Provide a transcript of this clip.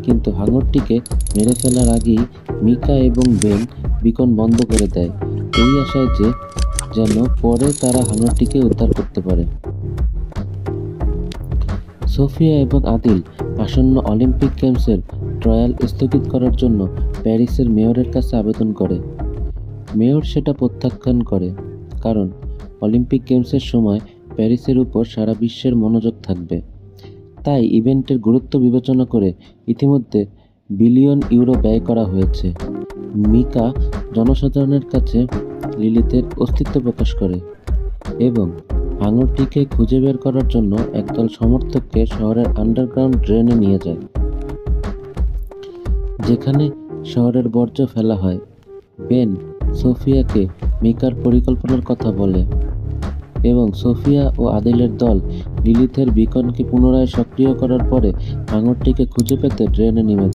কিন্তু হাঙরটিকে মেরে ফেলার আগেই মিকা এবং বেন বিকন বন্ধ করে দেয়, এই আশায় যে যেন পরে তারা হাঙরটিকে উদ্ধার করতে পারে। সোফিয়া এবং আদিল আসন্ন অলিম্পিক গেমসের ট্রায়াল স্থগিত করার জন্য প্যারিসের মেয়রের কাছে আবেদন করে। মেয়র সেটা প্রত্যাখ্যান করে, কারণ অলিম্পিক গেমসের সময় প্যারিসের উপর সারা বিশ্বের মনোযোগ থাকবে। তাই ইভেন্টের গুরুত্ব বিবেচনা করে ইতিমধ্যে বিলিয়ন ইউরো ব্যয় করা হয়েছে। মিকা জনসাধারণের কাছে লিলিতের অস্তিত্ব প্রকাশ করে এবং হাঙরটিকে খুঁজে বের করার জন্য একদল সমর্থককে শহরের আন্ডারগ্রাউন্ড ড্রেনে নিয়ে যায়, যেখানে শহরের বর্জ্য ফেলা হয়। বেন সোফিয়াকে মিকার পরিকল্পনার কথা বলে এবং সোফিয়া ও আদিলের দল লিলিথের বিকনকে পুনরায় সক্রিয় করার পরে হাঙরটিকে খুঁজে পেতে ড্রেনে নেমে